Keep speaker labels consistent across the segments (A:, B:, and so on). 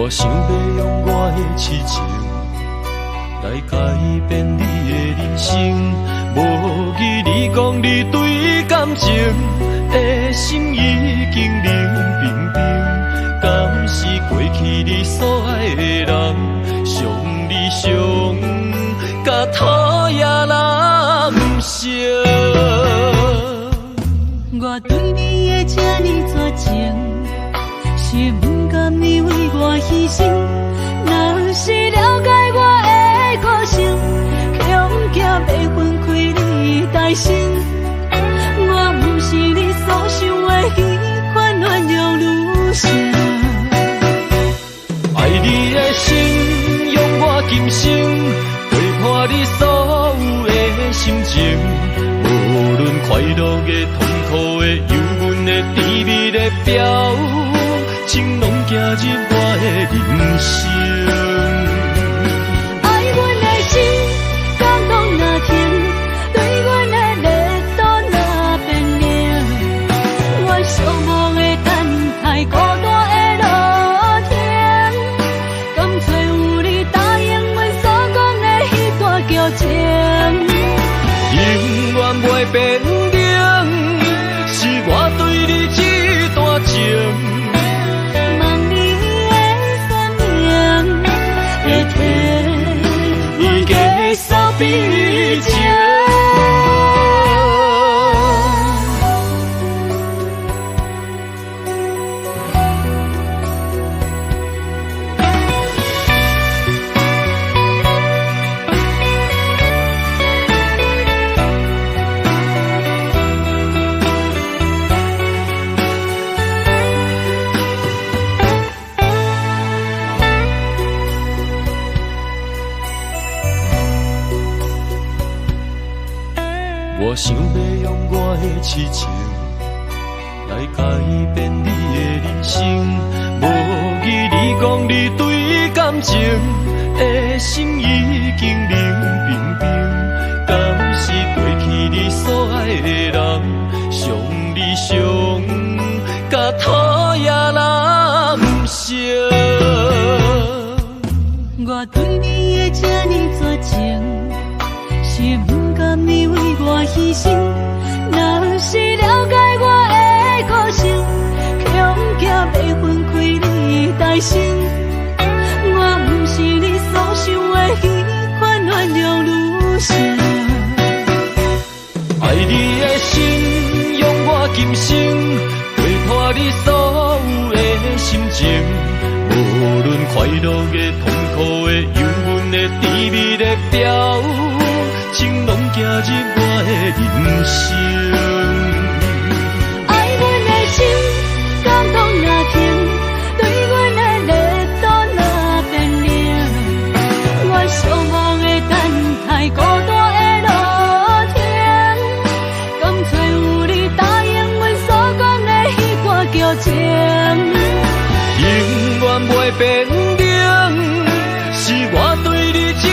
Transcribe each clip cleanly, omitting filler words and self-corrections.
A: 我想要用我的痴情来改变你的人生，无疑你讲你对感情的心已经冷冰冰，敢是过去你所爱的人，伤你伤甲讨厌难成。
B: 我对你的这呢绝情，是不甘你为我牺牲。若是了解我的个性，恐惊要分开你大心。我不是你所想的迄款鸳鸯女性。
A: 爱你的心，用我今生陪伴你所有的心情，无论快乐的、痛苦的、忧闷的、甜蜜的表情，拢走入我的人生。
B: 爱阮的心，感动若甜，对阮的热度若变冷。我寂寞的等待，孤单的路程，甘找有你答应阮所讲的迄段旧情。
A: 永远袂变冷，是我对你这段情。
B: 望你的善良，会替阮结束悲情。
A: 我想要用我的痴情来改变你的人生，无疑你讲你对感情的心已经冷冰冰，敢是过去你所爱的人，伤你伤甲讨厌难成。
B: 我对你的这呢绝情，是不甘你为我牺牲。若是了解我的个性，恐惊要分开你大心。我不是你所想的迄款鸳鸯女性。
A: 爱你的心，用我今生陪伴你所有的心情，无论快乐的、痛苦的、忧闷的、甜蜜的表情，拢走入我的人生。
B: 爱阮的心，感动若甜，对阮的热度若变冷。我寂寞的等待，孤单的路程，甘找有你答应阮所讲的迄段旧情。
A: 永远袂变冷，是我对你这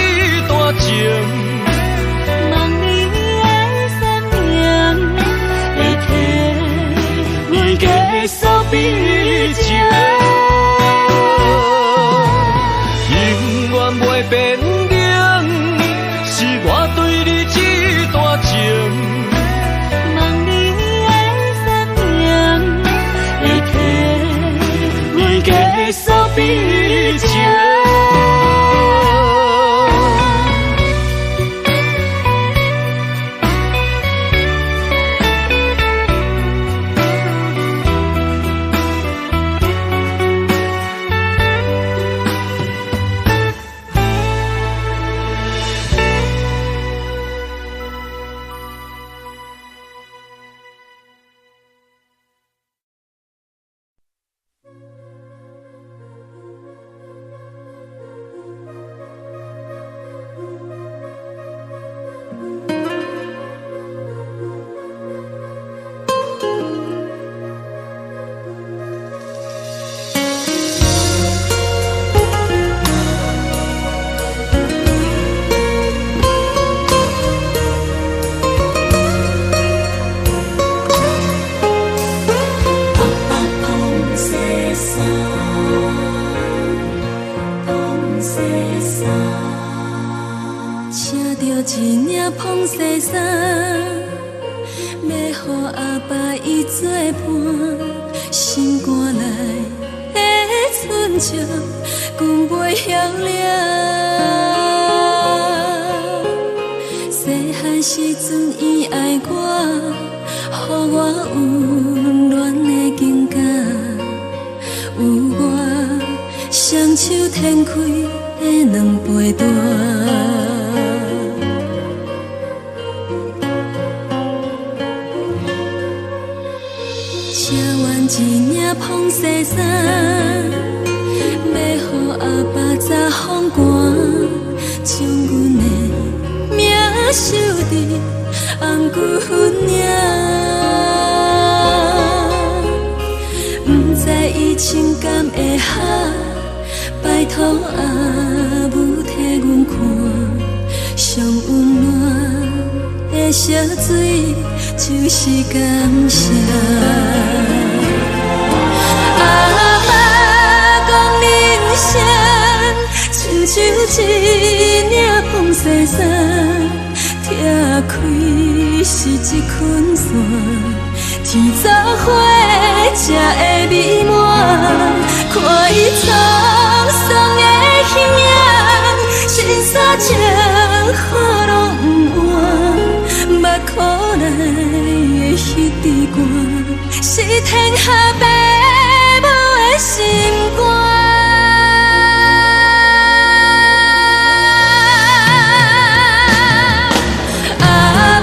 A: 段情。
B: 望你的善良，会替阮结束悲情。
A: 永远袂变冷，是我对你这段情。
B: 望你的善良，会替阮结束悲情。领捧西衫，要予阿爸伊作伴，心肝内的春秋，君袂晓了。细汉时阵，伊爱我，予我温暖的情感，有我双手摊开的两杯大。吃完一领捧西衫，要予阿爸早风寒，将阮的名收伫红骨领。不知伊情感会合，拜托阿母替阮看，上温暖的烧水就是感谢。阿爸讲人生，亲像一领捧西衫，拆开是一捆线，天早花才会美满。看伊沧桑的形影，心沙情雨拢不换，目眶内的彼滴汗，是天下父母的心肝。阿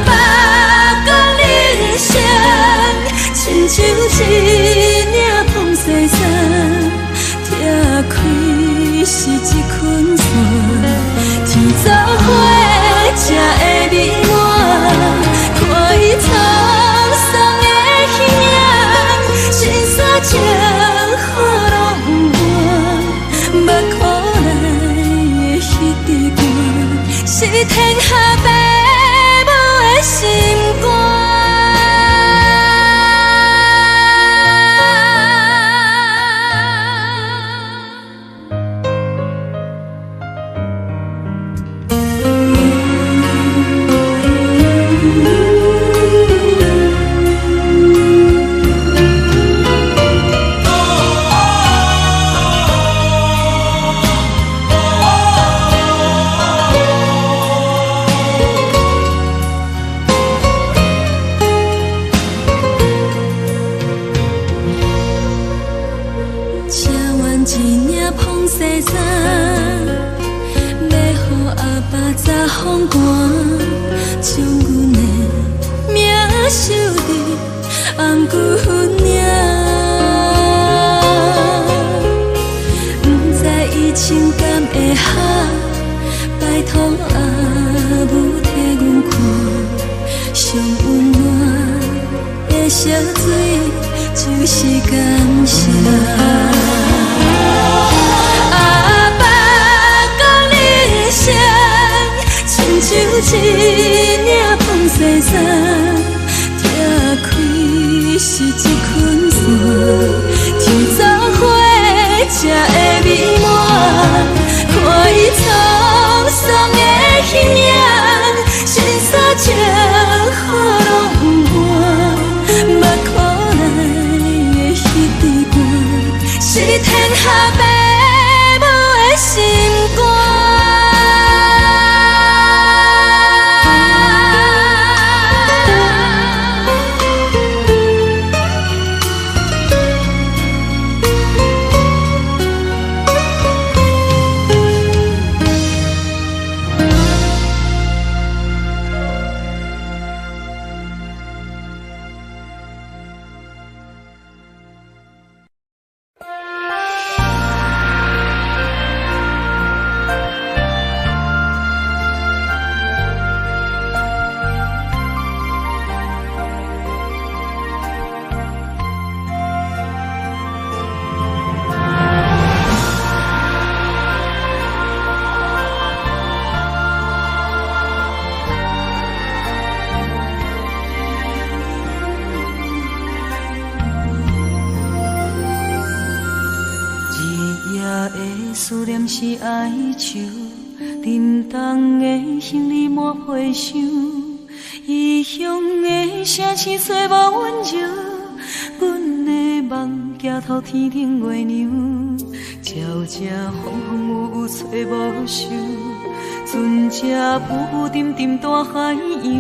B: 爸讲人生，亲像一领捧西衫，拆开是一捆线，天早花才会美满。看伊沧桑的形影，心沙情雨拢不换，目眶内的彼滴汗，是天下父母的心肝。沉重的行李满批箱，异乡的城市找无温柔，阮的梦抬头天顶月亮，朝这风风雨雨找无收，船只浮浮沉沉大海洋，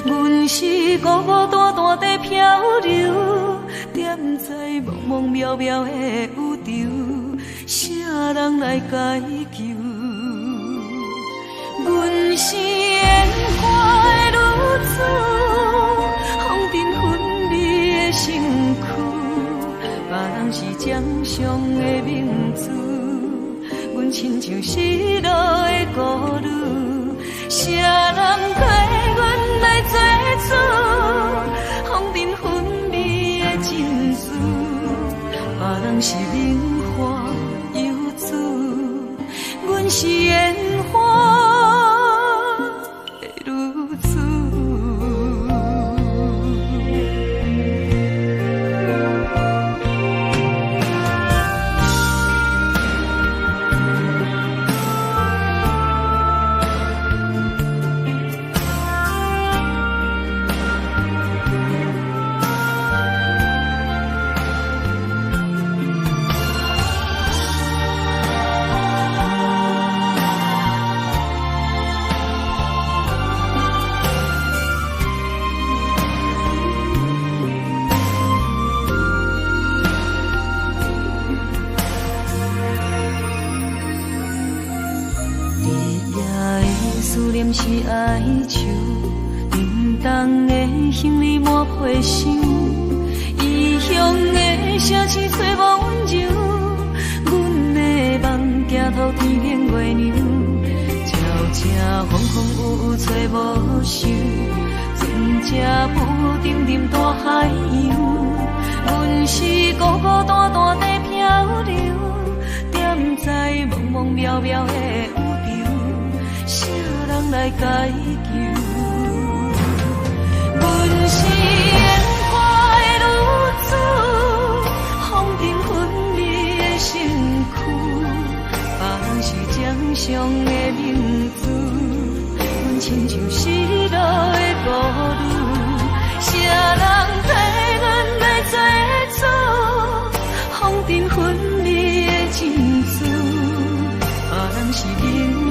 B: 阮是孤孤单单在漂流，踮在茫茫渺渺的宇宙，谁人来解救？阮是烟花的女子，风尘纷离的身躯，别人是掌上的明珠，阮亲像失落的孤女，谁人替阮来做主？风尘纷离的情书，别人是名花游子，阮是烟花。是哀愁，沉重的行李满批箱，异乡的城市找无温柔，阮的梦抬头天顶月亮，朝这风风雨雨找无收，船只浮浮沉沉大海洋，阮是孤孤单单在漂流，踮在茫茫渺渺的宇宙，谁人来解救？阮是烟花的女子，风尘纷离的身躯，别人是掌上的明珠，阮亲像失落的孤女，谁人替阮来做主？风尘纷离的情书，别人是名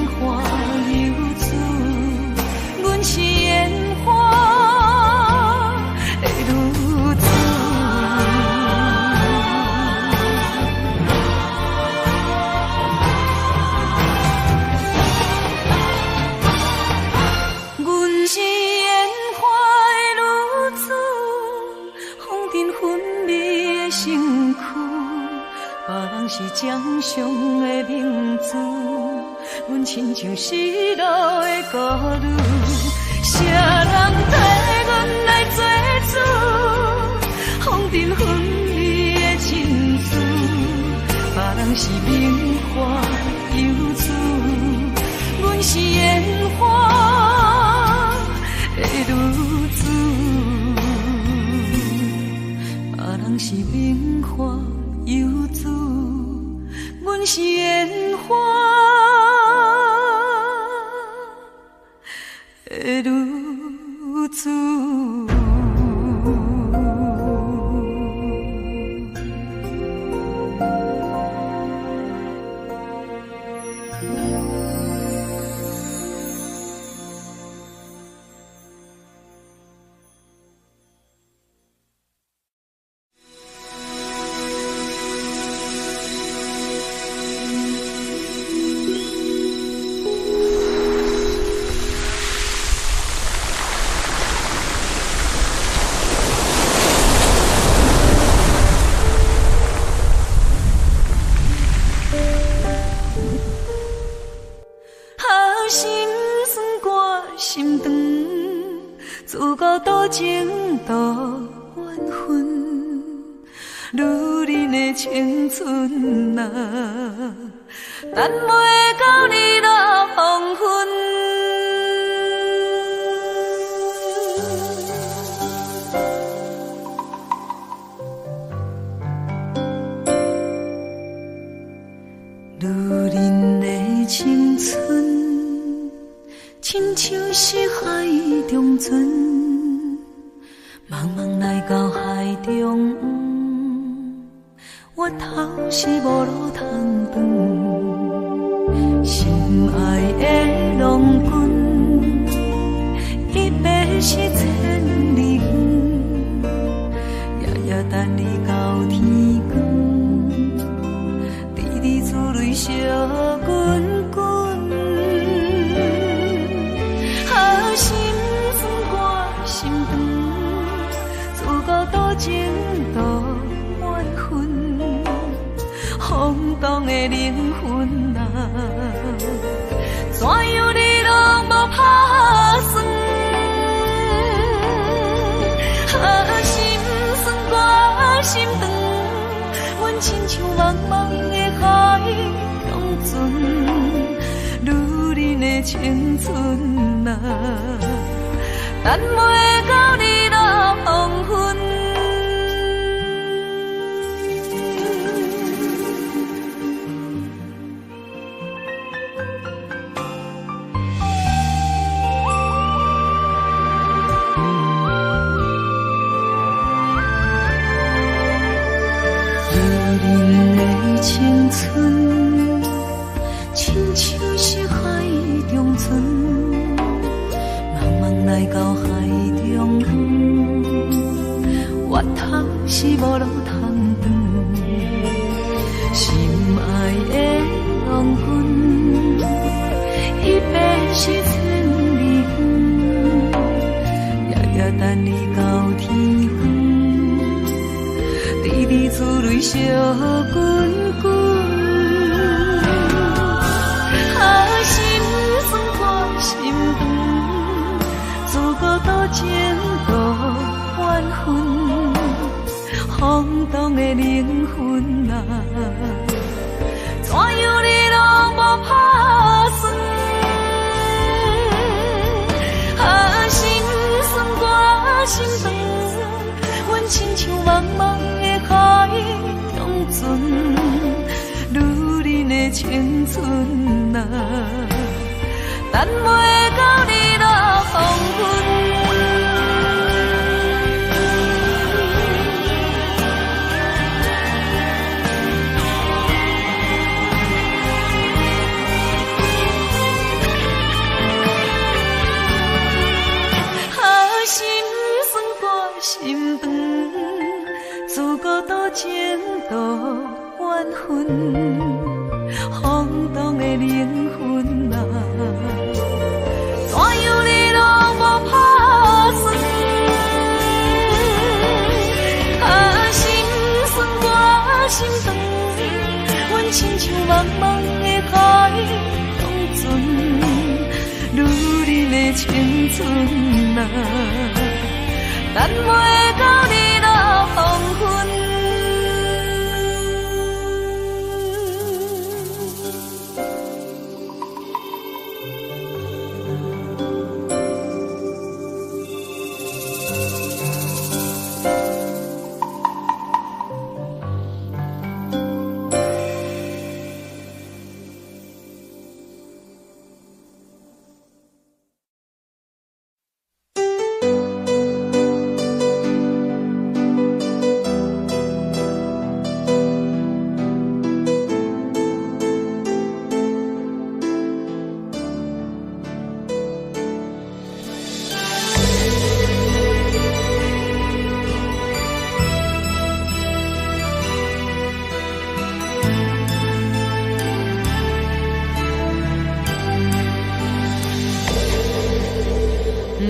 B: 花游子，阮是烟花的女子。阮是烟花的女子，风尘纷离的身躯，别人是掌上的明珠，阮亲像失落的孤女，谁人替阮来做主？风尘纷离的情书，别人是名花游子，阮是烟花的女子，别人是名花游子，阮是烟花的女子。心肠，自古多情多缘分，女人的青春啊，等袂到日落黄昏。女人的青春。海中船，茫茫来到海中央，我头是无路通转，心爱的郎君，伊要是千里远，夜夜等你到天光，滴滴珠泪烧滚滚。心酸我心肠，自古多情多怨恨，空洞的灵魂啊，怎样你拢无打算？心酸我心肠，阮亲像茫茫的海中船，女人的青春啊，等袂到你落黄昏。女人的青春，亲像是海中船，茫茫来到海中央，我头是无路通转，心爱的郎君，伊要是千里远，夜夜等你到天光，滴滴珠泪烧滚滚。心酸我心肠，自古多情多怨恨，空洞的灵魂啊，怎样你拢无打算？心酸我心肠，阮亲像茫茫的海中船，女人的青春啊，等袂到你落黄昏。心酸我心肠，自古多情多怨恨，空洞的灵魂啊，怎样你拢无打算？心酸我心肠，阮亲像茫茫的海中船，女人的青春啊，等袂到你落黄昏。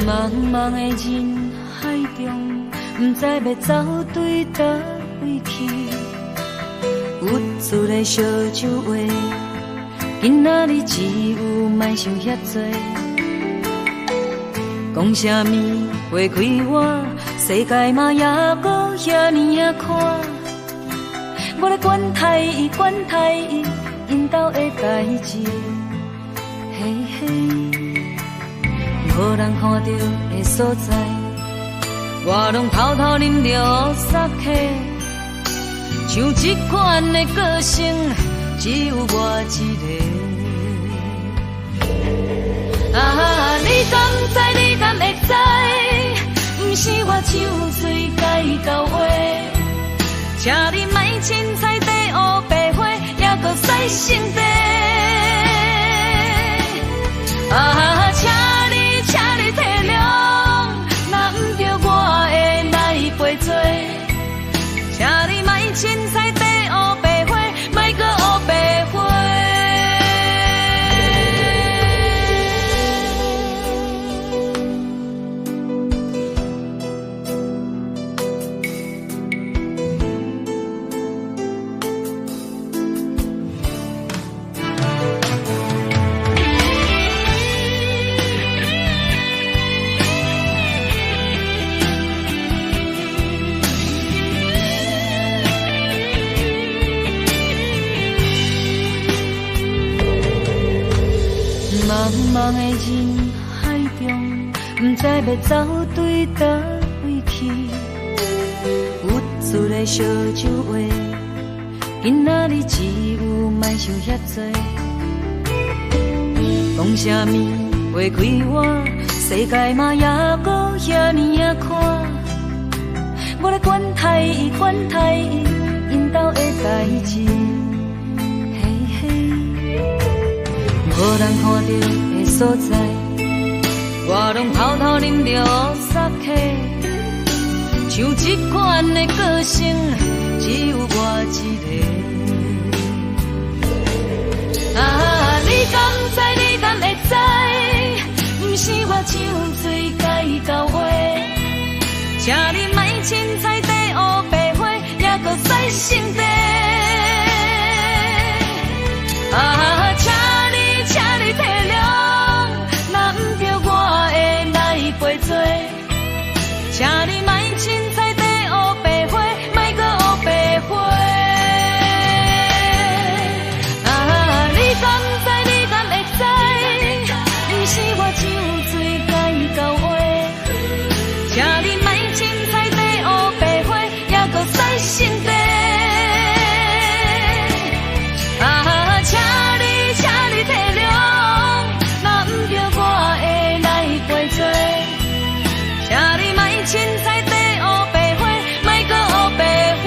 B: 茫茫的人海中，不知要走对倒位去。有厝的烧酒话，今仔日只有莫想遐多。讲啥物花开我，世界嘛也搁遐尼啊宽。我咧管太伊，管太伊，因兜的代志，嘿嘿。无人看到的所在，我拢偷偷啉着杀气。像这款的个性，只有我一个。啊，你敢知？你敢会知？不是我唱水甲交话，请你莫凊彩地黑白花，也搁使性地。啊，请你体谅，若不着我会来陪做，请你莫凊彩地黑白花，莫搁黑白花。茫茫的人海中，不知要走对倒位去。有趣的烧酒话，今仔日只有莫想遐多。讲啥物话开我，世界嘛也搁遐尼啊宽。无咧管太伊，因兜的代志。无人看到的所在，我拢偷偷啉着杀气。像这款的个性，只有我一个。啊，你敢知？你敢会知？不是我唱水甲交话，请你莫凊彩地黑白花，也搁使性地。啊，请你体谅，若不着我会来陪做，请你莫凊彩地黑白花，莫搁黑白花。啊，你敢知？你敢会知？不是我唱水甲交话，请你莫凊彩地黑白花，也搁使性地。啊，请你体谅。请你莫凊彩地黑白花，莫搁黑白花。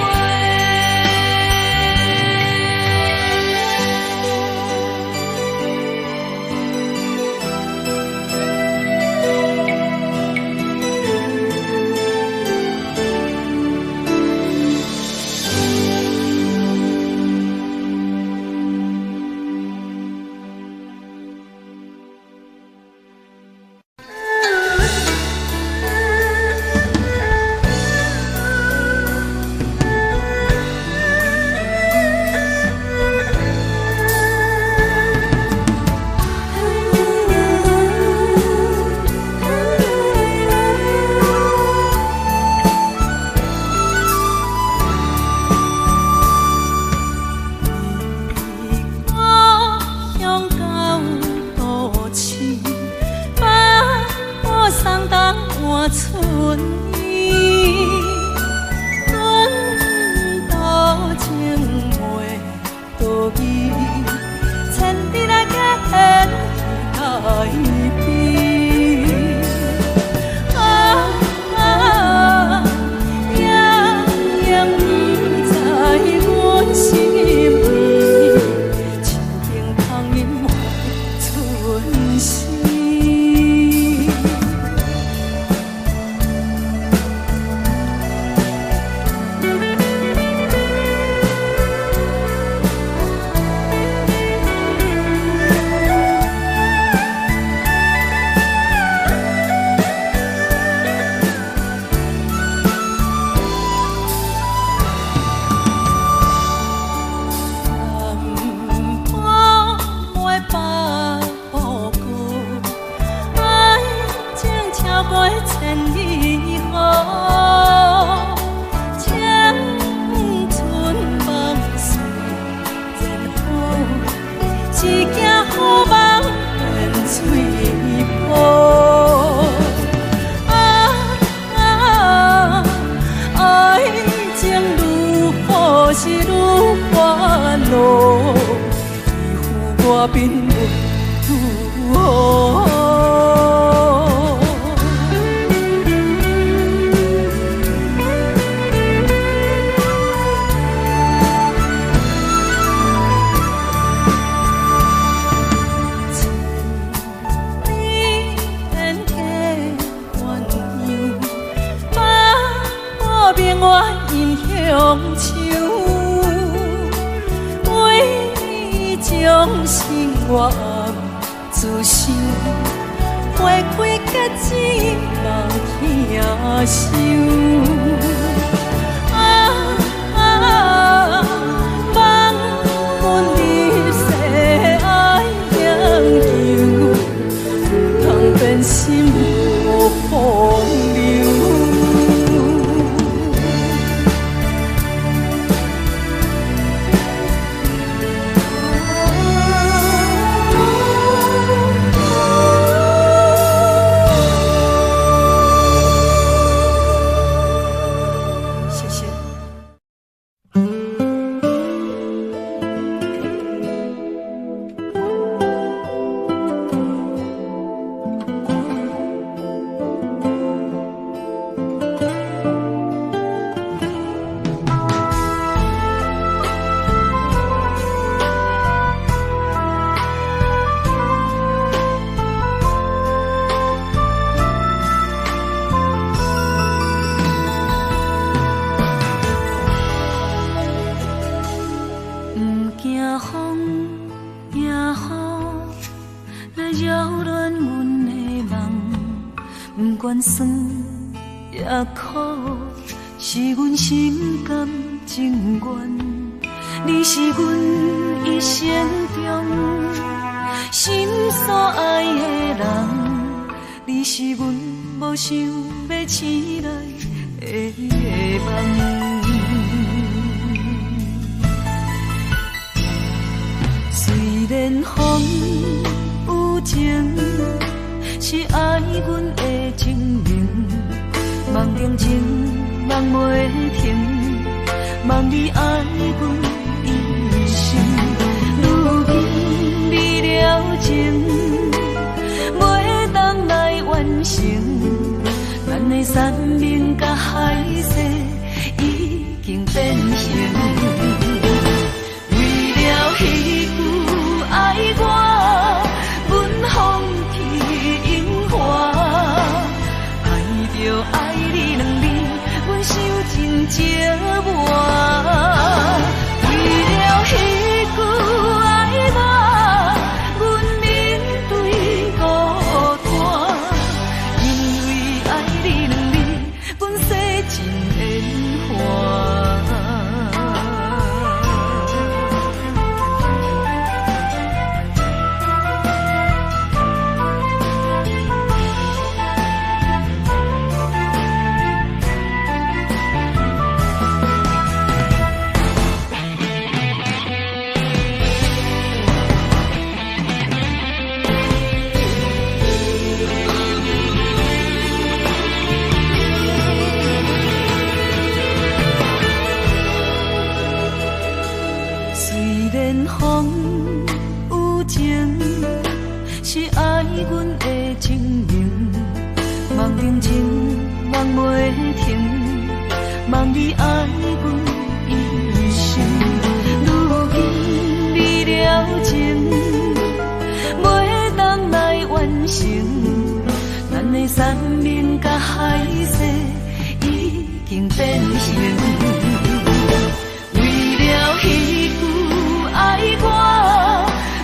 C: 路，依附我并袂拄好。
B: 我因乡愁，为你将心我暗自想，花开结子无听想。心无风流，谢谢。管酸也苦，是阮心甘情愿。你是阮一生中心所爱的人，你是阮无想要醒来的梦。虽然风有情，是爱阮的情明，梦中情，梦袂停，梦你爱阮一生。如今你了情，袂当来完成，咱的山盟甲海誓已经变形。为了彼句爱我，阮放弃荣华，爱着爱你两字，阮想真寂寞。为了彼句爱我，阮面对孤单，因为爱你两字，阮洗尽烟花。风有情，是爱阮的情明，梦中情，梦袂停，梦你爱阮一生。如今你了情，袂当来完成，咱的山盟甲海誓已经变形。为了彼句爱我，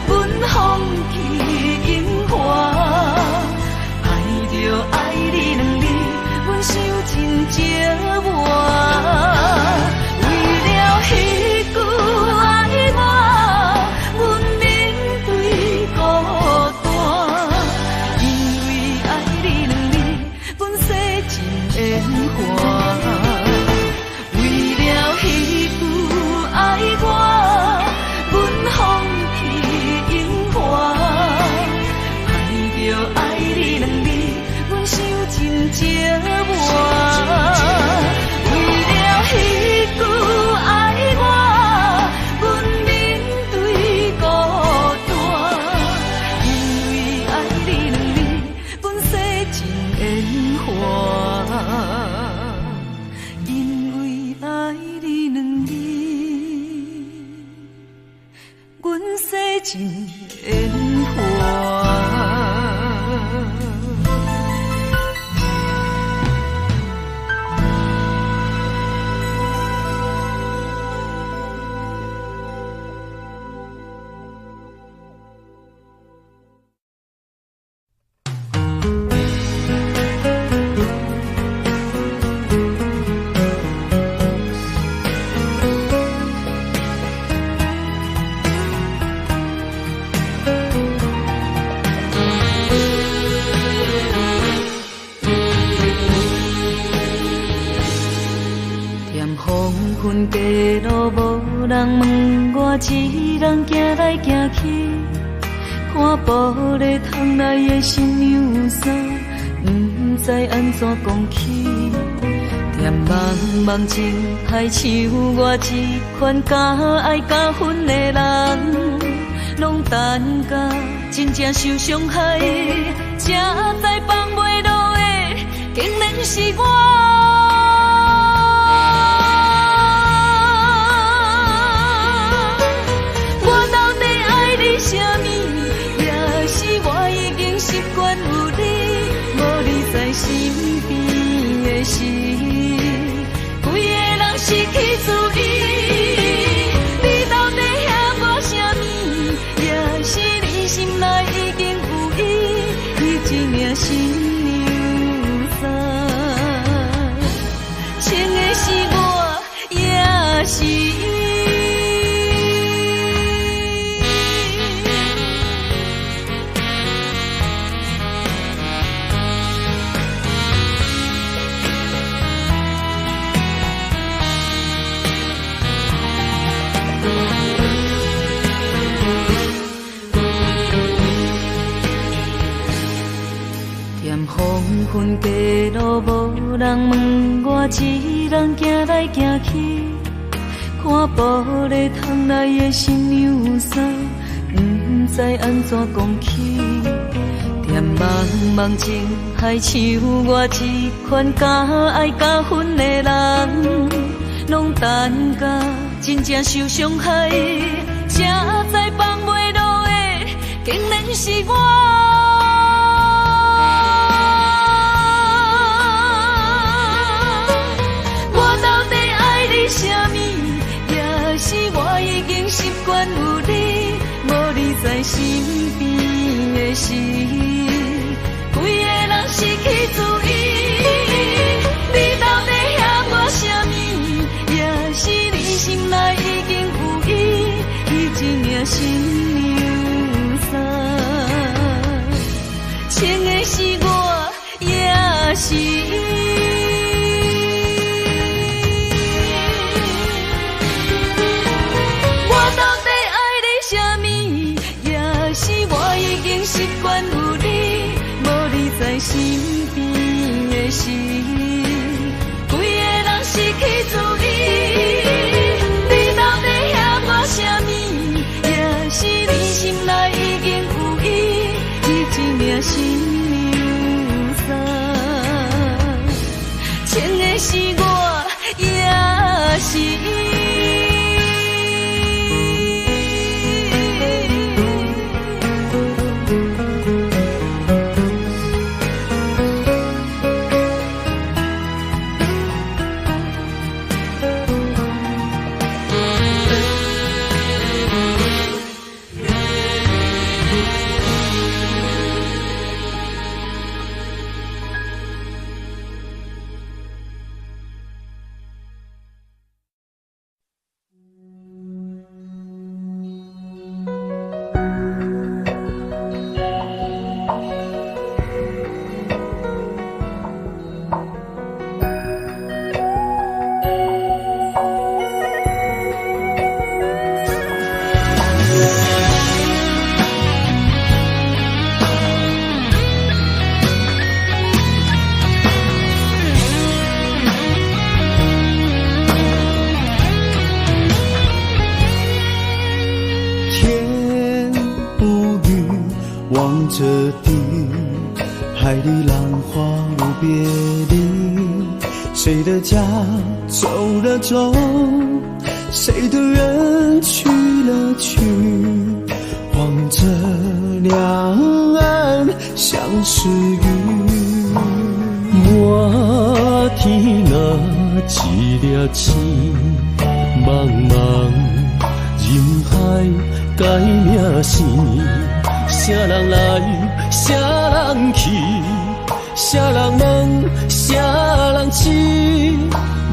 B: 阮放弃荣华，爱着爱你两字，阮想真寂寞。为了彼句爱我，阮面对孤单，因为爱你两字，阮洗尽烟花。为了彼句爱我，放弃荣华，爱着爱你两字，阮想真寂寞。为了彼句爱我，阮面对孤单，因为爱你两字，阮洗尽烟花。因为爱你两字，阮洗尽烟花。昏街路无人问我，一人行来行去，看玻璃窗内的新娘衫，不知安怎讲起。甜茫茫情海像我这款假爱假分的人，拢等甲真正受伤害，才知放袂落的竟然是我。我到底爱你什么？也是我已经习惯有你，无你在身边的时，规个人失去自由。你到底遐我什么？也是你心内已经有伊，伊一领新娘衫，穿的是我，也是伊。黄昏街路无人问我，一人行来行去，看玻璃窗内的新娘衫，不知安怎讲起。甜茫茫情海像我这款假爱假分的人，拢等甲真正受伤害，才知放袂落的竟然是我。什么？也是我已经习惯有你，无你在身边的时，规个人失去自由。你到底遐我什么？也是你心内已经有伊，伊一领新娘衫，穿的是我，也是伊。习惯有你，无你在身边的时，规个人失去自由。你到底遐我什么？也是你心内已经有伊，伊一领新娘衫，穿的是我，也是伊。
C: 望着地，海里浪花无别离。谁的家走了走，谁的人去了去，望着两岸相思雨。
A: 我天若一粒星，茫茫人海改命生。啥人来，啥人去，啥人梦，啥人痴，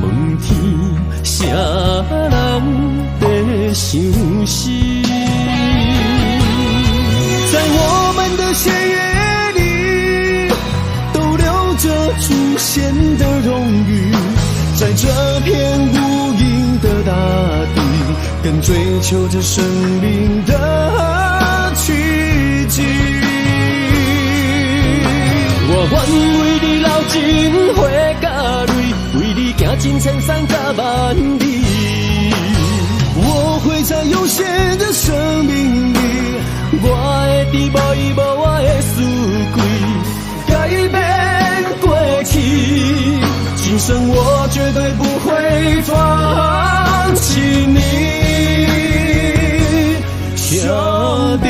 A: 问天，啥人在想死？
C: 在我们的血液里，都流着祖先的荣誉，在这片无垠的大更追求着生命的奇迹。
A: 我愿为你流尽血甲泪，为你行尽千山甲万里。
C: 我会在有限的生命里，
A: 我会伫无依无我的思归，改变过去，今生我绝对不会放弃你，兄弟。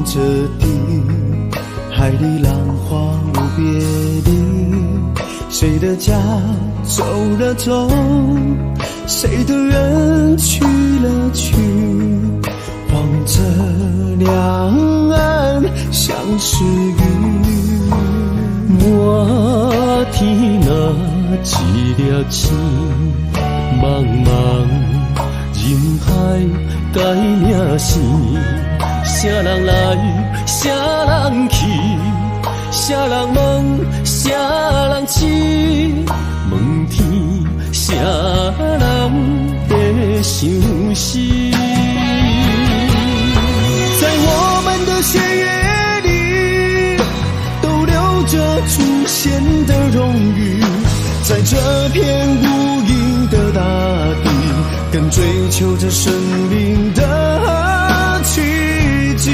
C: 着地，海里浪花无别离。谁的家走了走，谁的人去了去，望着两岸相识雨。
A: 满天那一粒星，茫茫人海改命生。啥人来，啥人去，啥人问，啥人痴，问天，啥人会相思？
C: 在我们的血液里，都流着祖先的荣誉，在这片无垠的大地，更追求着生命的奇迹。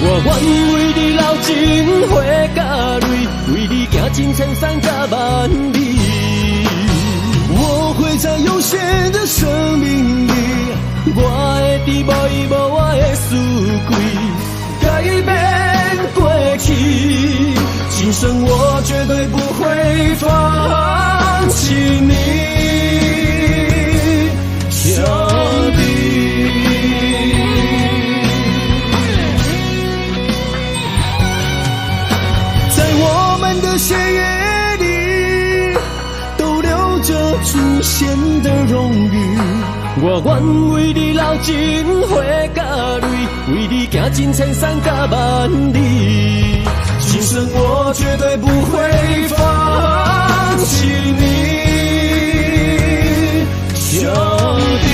A: 我愿为你流尽血甲泪，为你行尽千山甲万里。
C: 我会在有限的生命里，
A: 我会伫无依无我的思归，改变过去，今生我绝对不会放弃你，兄弟。
C: 的血液里都流着祖先的荣誉，
A: 我愿为你流尽血甲泪，为你行尽千山甲万里，今生我绝对不会放弃你，兄弟。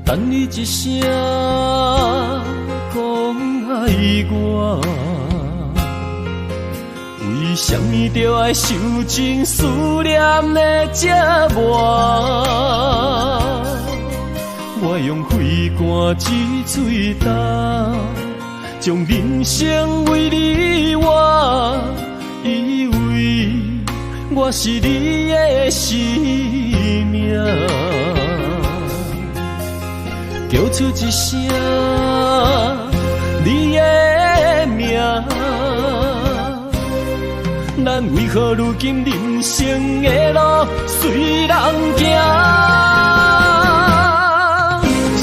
A: 等你一声讲爱我，为什么着爱受尽思念的折磨？我用肺肝之嘴干，将人生为你活，以为我是你的生命。叫出一声你的名，咱为何如今人生的路随人行？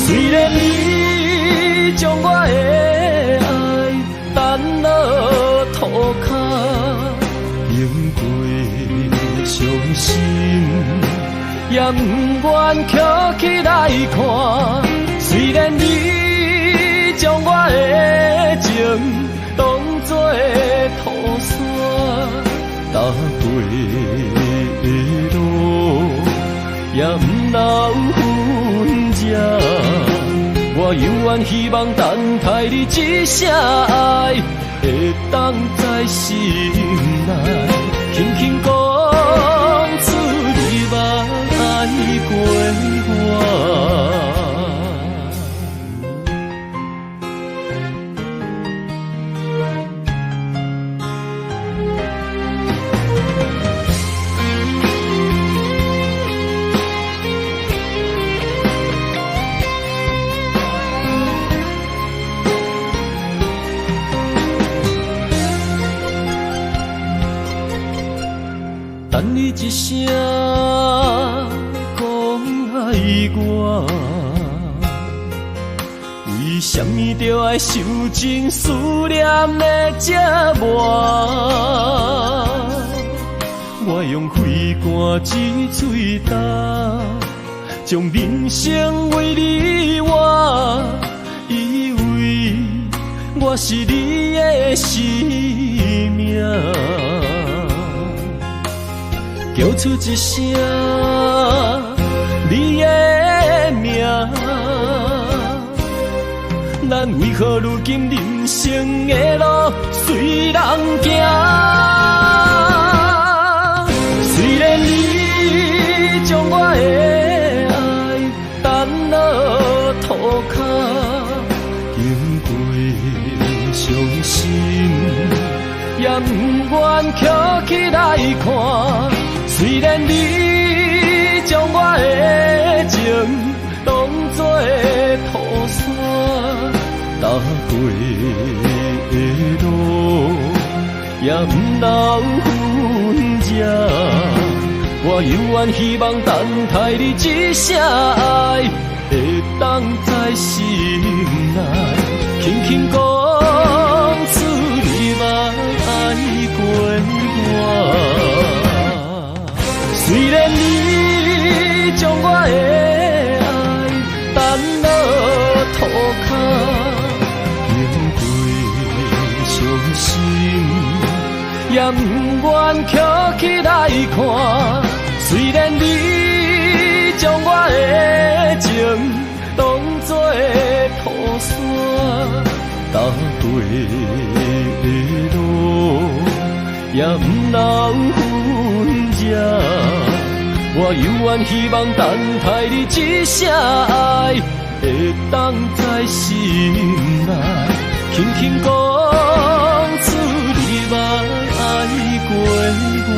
A: 虽然你将我的爱担落涂骹，忍过伤心，也不愿捡起来看。虽然你将我的情当我犹原希望等待你一声爱，会当在心内轻轻讲出你捌爱过我。等你一声讲爱我，为什么着爱受尽思念的折磨？我用肺肝之嘴干，将人生为你活，以为我是你的生命。叫出一声你的名，咱为何如今人生的路随人行？虽然你将我的爱等落涂骹，经过伤心，也不愿捡起来看。虽然你将我的情当作土山，踏过的路也不留痕迹，我犹原希望等待你一声爱，会当在心内轻轻讲出你捌爱过我。虽然你将我的爱等落涂骹，经过伤心，也不愿捡起来看。虽然你将我的情当作土山，踏过的路也不留痕迹，我犹原希望等待你一声爱，会当在心内轻轻讲出你捌爱过我。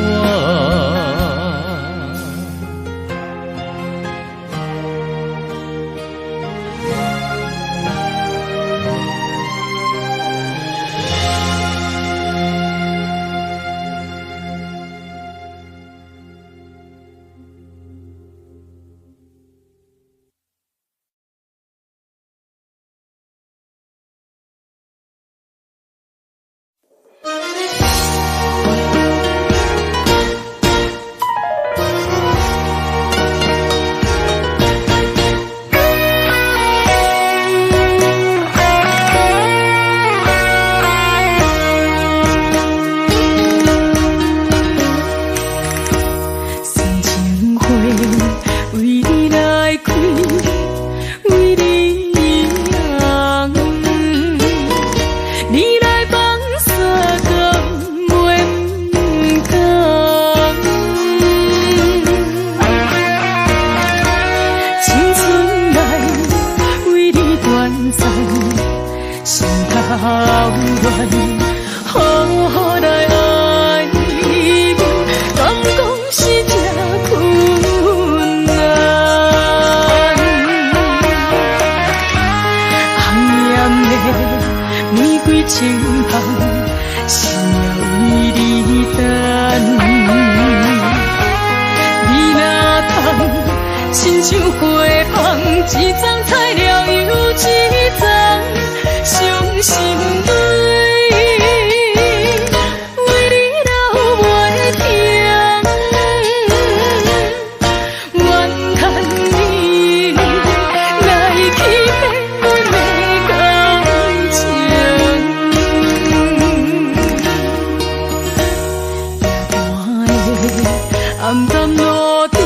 B: 暗淡路灯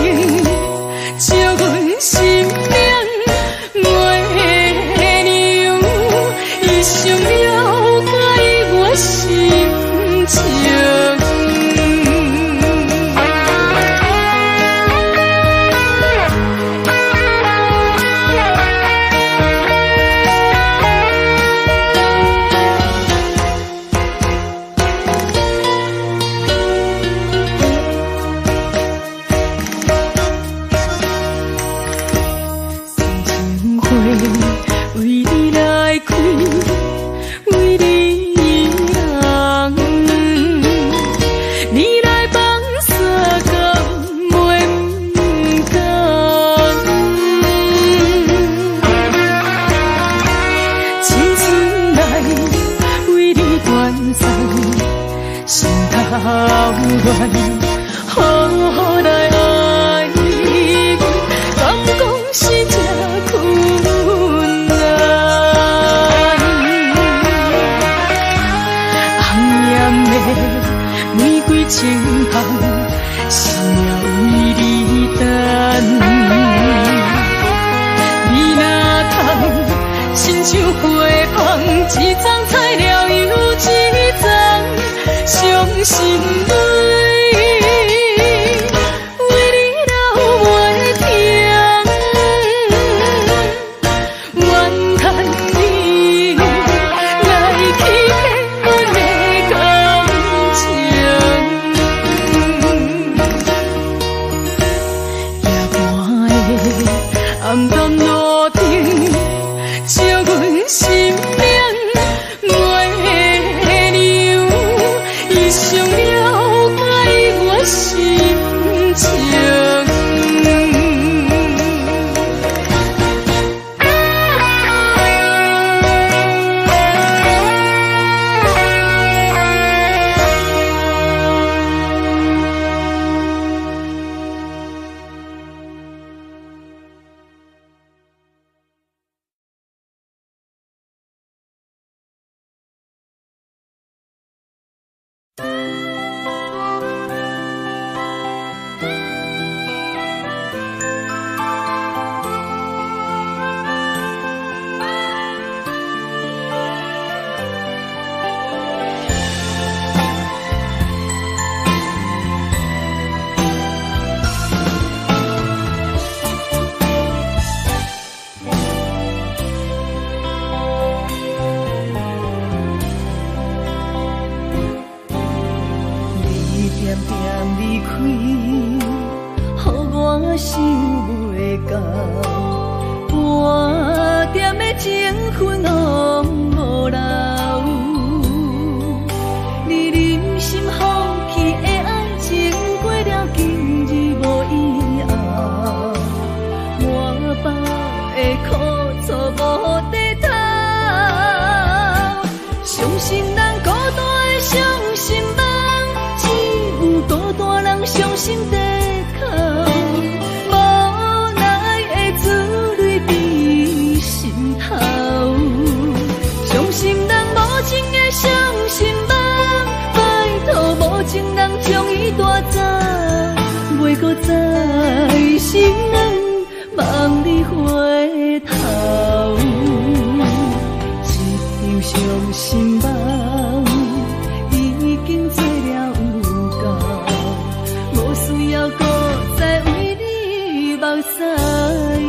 B: 照阮心灵。为你来开，为你人，你来放洒甘袂不甘，青春来为你断送，心头乱，好来爱你，敢讲是这困难？红艳的玫瑰情香，是命为你等。你若通亲像花香，一丛菜了又一丛，伤心泪。暗淡路灯，照阮心命袂留，伊上了解我心情。想袂到，半点的情分拢无留。你忍心放弃的爱情，过了今日无以后，满腹的苦楚无地头。伤心人孤单的伤心梦，只有孤单人伤心地哭。伤心梦，拜托无情人将伊带走，袂搁再心软，望你回头。一场伤心梦，已经做了有够，无需要搁再为你目屎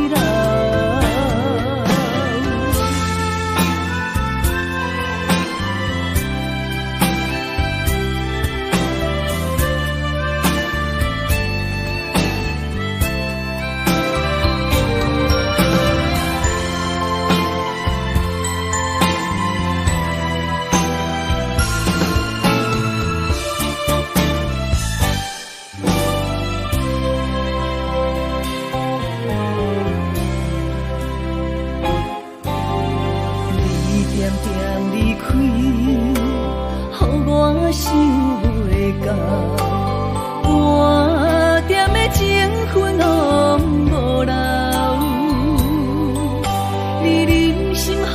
B: 流。想袂到，半点的情分拢无留。你忍心放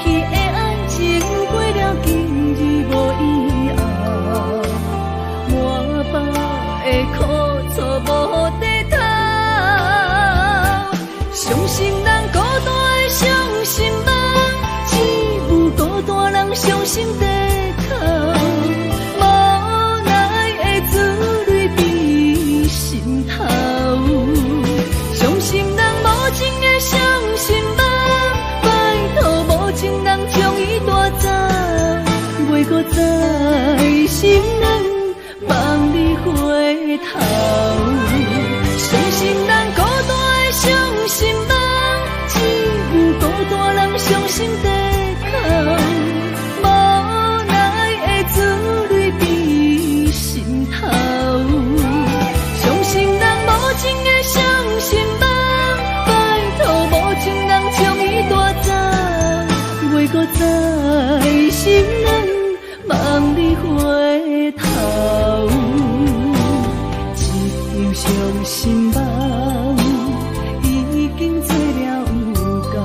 B: 弃的爱情，过了今日无以后，满腹的苦楚无地头。伤心人孤单的伤心梦，只有孤单人伤心地哭。伤心梦，拜托无情人将伊带走，袂搁再心软，望你回头。伤心人孤单的伤心梦，只有大人伤心地哭，无奈的珠泪滴心头。伤心人无情的伤心梦，拜托无情人将伊带走。袂搁再心软，望你回头。一场伤心梦，已经做了有够，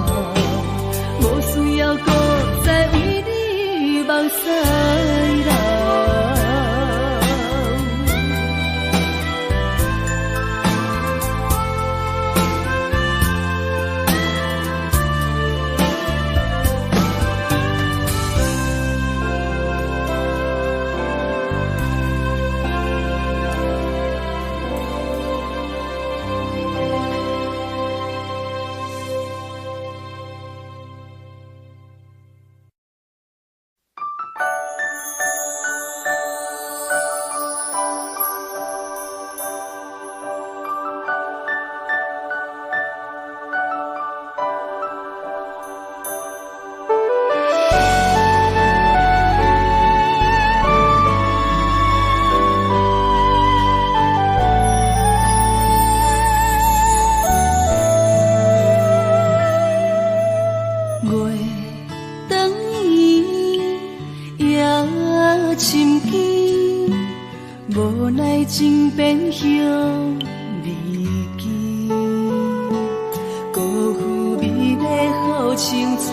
B: 无需要搁再为你目屎流。无奈情变向离奇，辜负美丽好青春，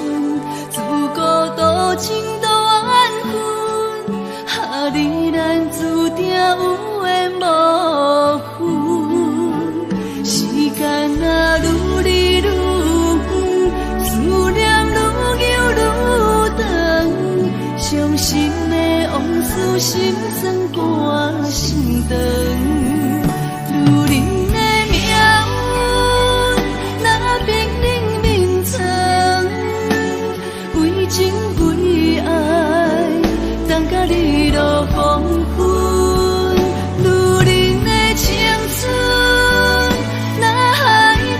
B: 自孤独情都安分，哈你咱注定有缘无分。时间啊愈离愈远，思念愈久愈长，伤心的往事心酸挂心肠。女人的命运若冰冷绵长，为情为爱，等甲日落黄昏。女人的青春若海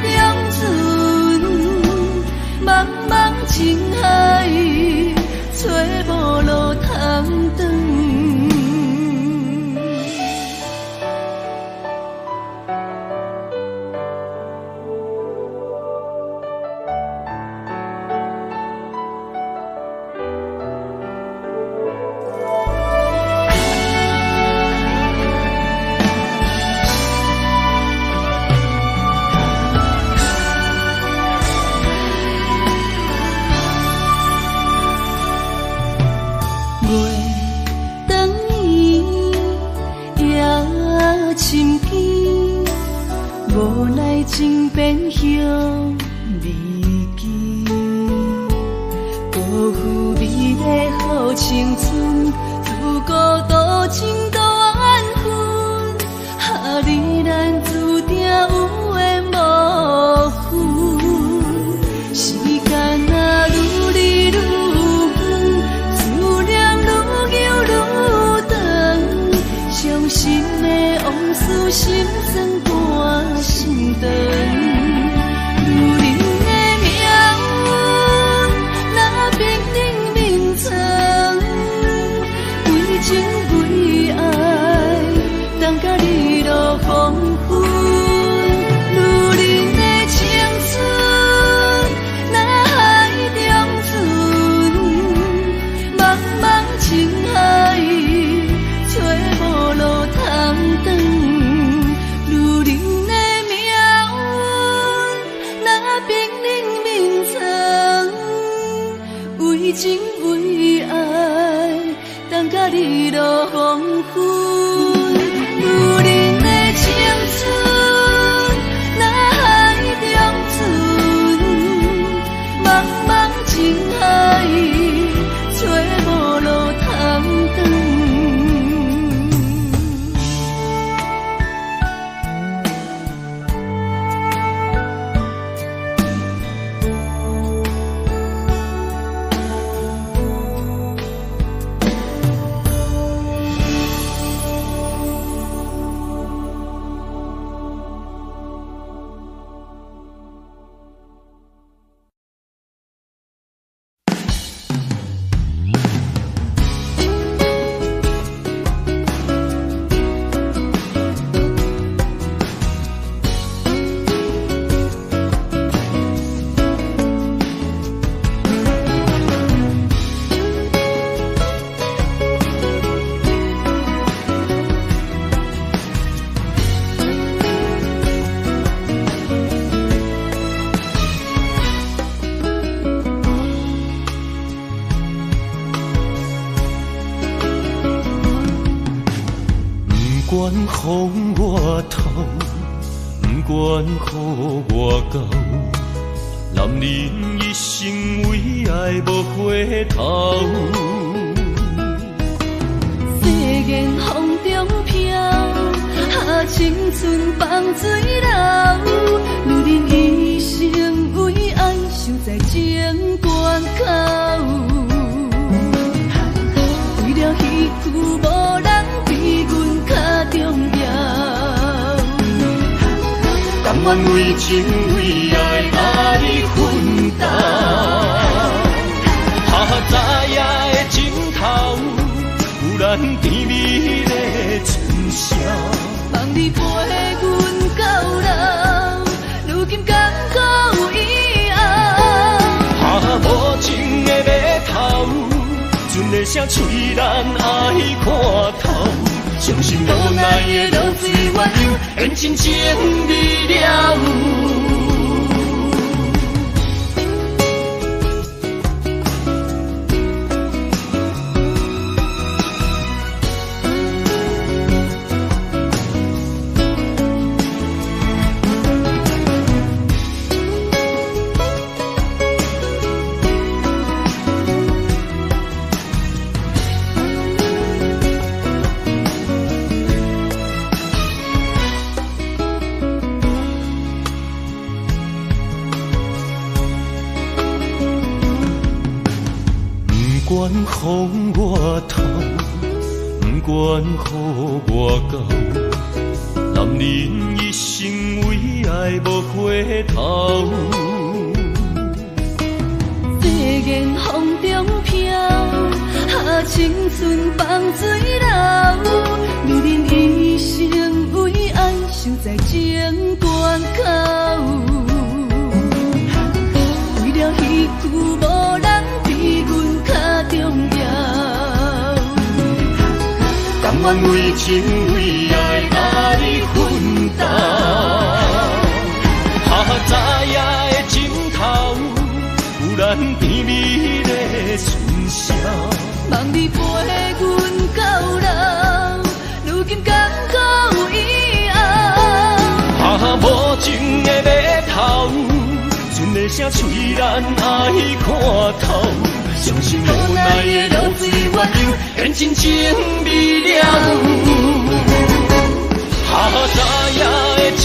B: 中船，茫茫情海，找无路通转。无奈情变向离奇，辜负美丽好青春，自孤独情都安分，哈你咱注定有缘无分。时间啊愈离愈远，思念愈久愈长，伤心的往事心酸挂心肠。女人的命运若冰冷绵长，为情为爱，等甲日落黄昏。女人的青春若海中船，茫茫情海，找无路通转。女人的命运若冰冷绵长，为情为爱，等甲日落黄昏。女人的青春若海中船，茫茫情海，找无路通转。
A: 管风我透，不管苦我高，男人一生为爱无回头。
B: 世间风中飘，青春放水流，女人一生为爱守在情关口。为了彼句无人比阮较重要，
A: 甘愿为情为爱奋斗。早夜的尽头，有咱甜蜜的春宵。
B: 望你陪阮到老，如今甘可有以后。
A: 无情的码头，船的声催咱爱看透。相信无奈的落水鸳鸯，缘真情未了。不管风我透，不管苦我高，男人一生为爱无回头。
B: 世间风中飘，青春放水流，女人一生为爱守在情关口。为了彼句无人比阮较重要，
A: 甘愿为情为爱奋斗。早夜的尽头，有咱甜蜜的春宵。
B: 望你陪阮到老，如今甘可有以后。
A: 无情的码头，船的声催咱爱看透。相信无奈的落水鸳鸯，缘真情未了。早夜的尽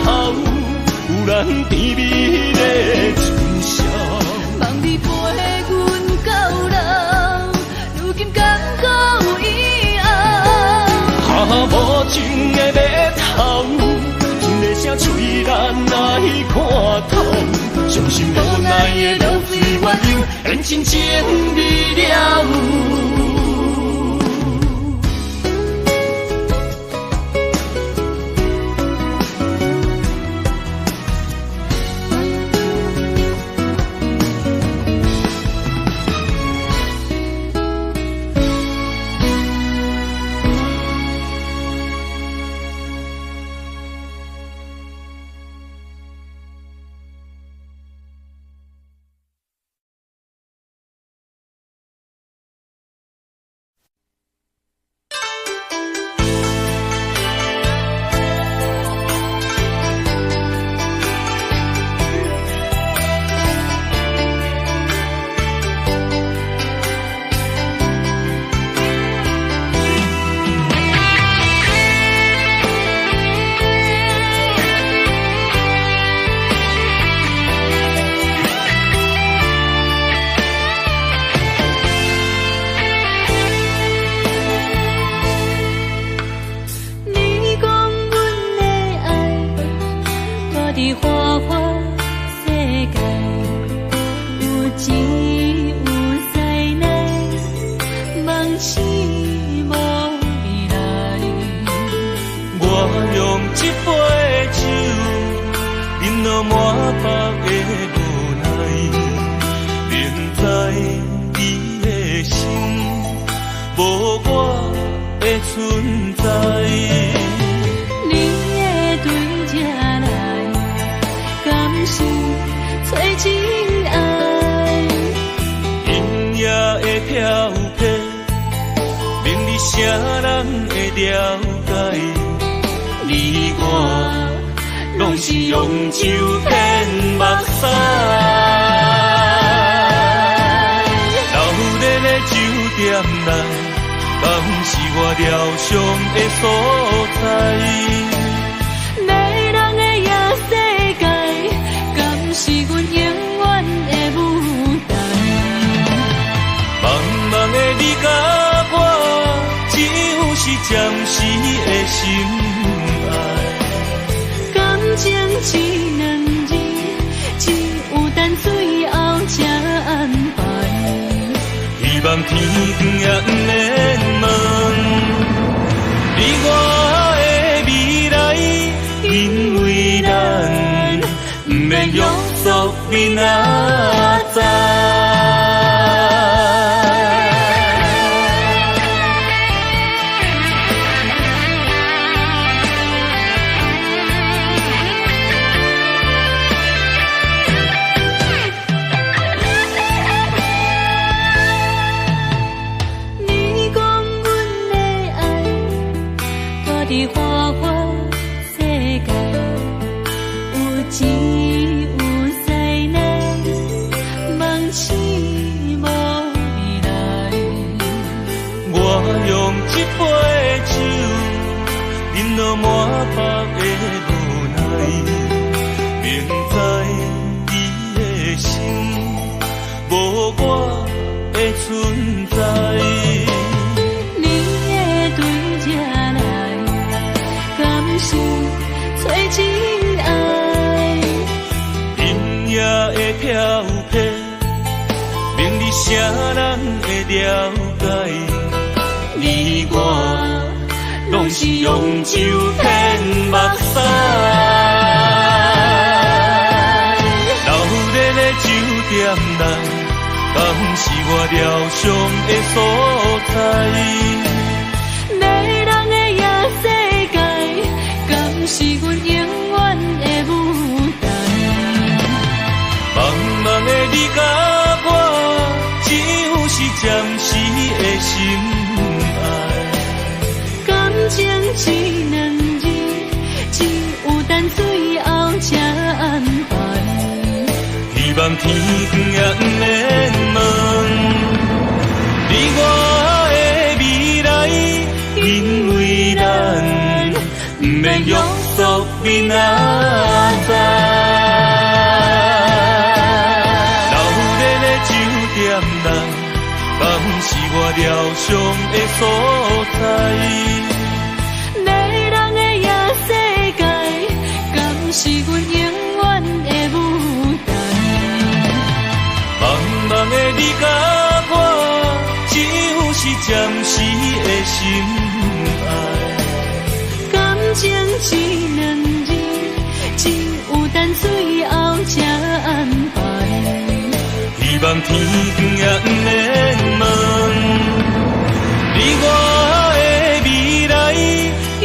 A: 头，有咱甜蜜的春宵。
B: 望你陪阮到老，如今甘可有以后。
A: 无情的码头，船的声催咱爱看透。相信无奈的落水鸳鸯，缘真情未了。存在。
B: 你的对这来，敢是找真爱？
A: 音乐的飘撇，明你啥人会了解？用酒骗目屎。流连的酒店内，敢是我疗伤的所在？
B: 迷人的夜世界，敢是阮永远的舞台？
A: 茫茫的你甲我，只有是暂时的心爱。
B: 感情只两字，只有等最后才安排。
A: 希望天光也不免问，你我的未来，因为咱不免约束明仔载。
B: 伫花花世界，有钱有才能，梦醒无未来。
A: 我用一杯酒，饮落满腹的无奈，明知伊的心无我的存在。找真爱，今夜的漂泊，明日啥人会了解？你我拢是用酒骗目屎，流连的酒店内，敢是我疗伤的所在？是阮永远的舞台。茫茫的你甲我，只有是暂时的心爱。
B: 感情只两字，只有等最后才安排。
A: 希望天光也不免问，你我的未来，因为咱不免约束明仔载。流连的酒店内，敢是我疗伤的所在？
B: 迷人的夜世界，敢是阮永远的舞台？
A: 茫茫的你甲我，只有是暂时的心爱。感情只两字，只有等最后才安排。希望天光也不免问，你我的未来，因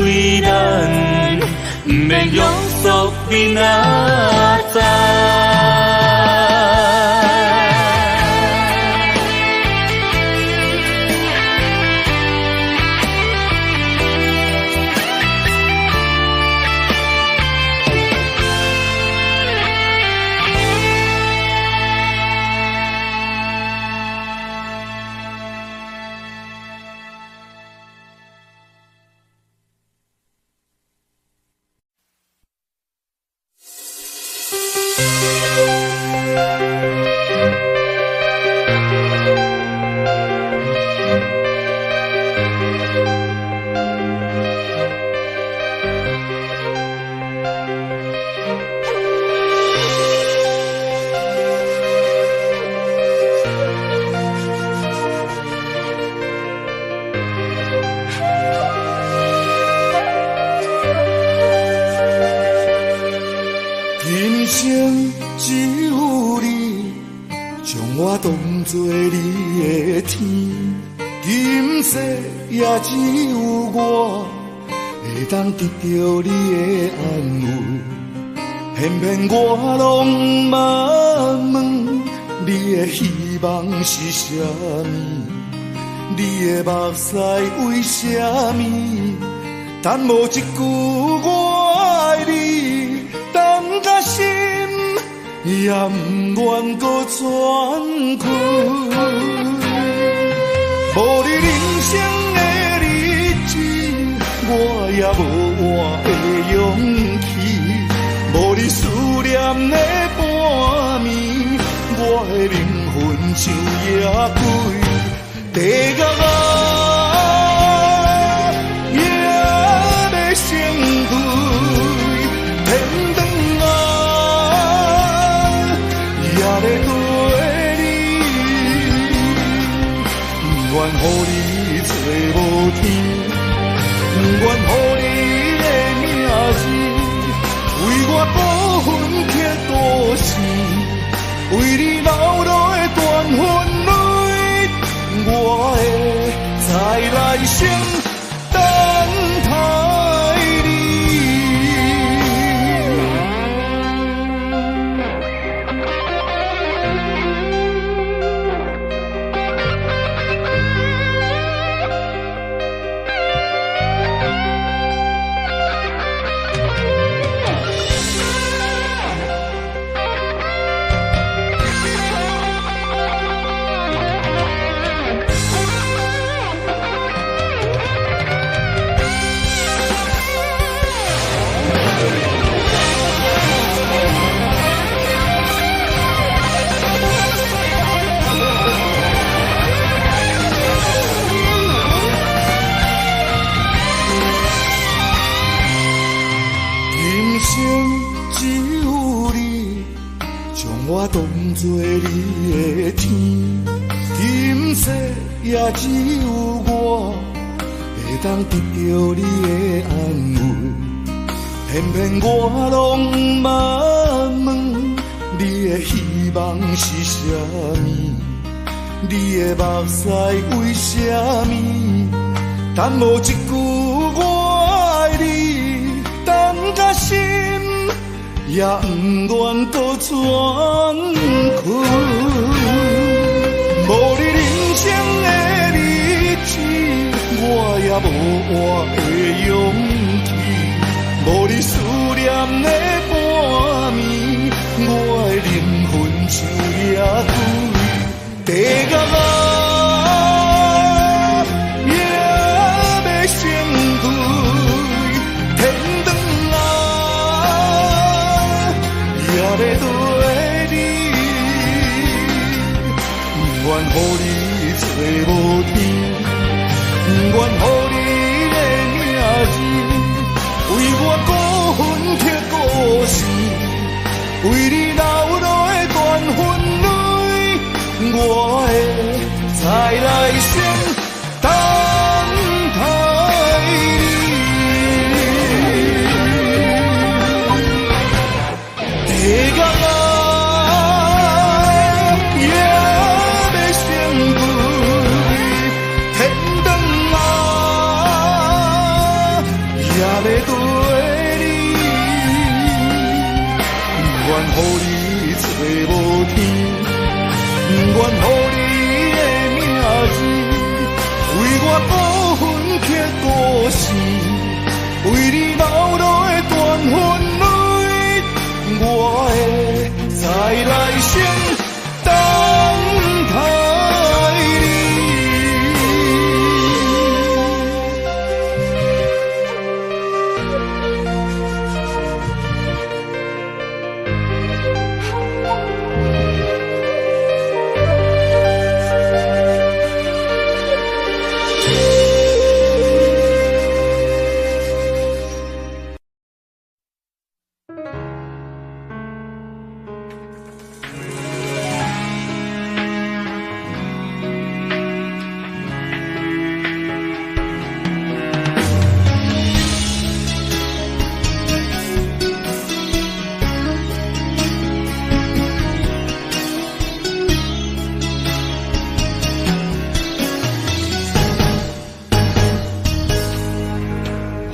A: 为咱不免约束明仔载。
C: 人生只有你，将我当作你的天。今世也只有我，会当得到你的安慰。偏偏我拢嘛问，你的希望是啥物？你的目屎为啥物？但无一句我爱你。心也不愿搁喘气。无你人生的日子，我也无活的勇气。无你思念的半暝，我的灵魂像野鬼，地角也要成堆，天堂也要对你，不愿予你找无天，不愿予你的名字。为我孤魂刻故事，为你流落的断魂泪，我会再来生等待你。我当作你的天，今世也只有我会当得到你的安慰。偏偏我拢毋问你的希望是啥物，你的目屎为啥物？但无一句我爱你，等甲心。也不愿搁喘气，无你人生的日子，我也无活的勇气。无你思念的半暝，我的灵魂像野鬼，地角也要成堆，天堂也要对你，不愿予你找无天，不愿予你的名字，为我孤魂刻故事，为你流落的断魂泪，我会再来生等待你。地角予你找无天，不愿予你的名字，为我孤魂刻故事，为你流落的断魂泪，我会再来生等待你。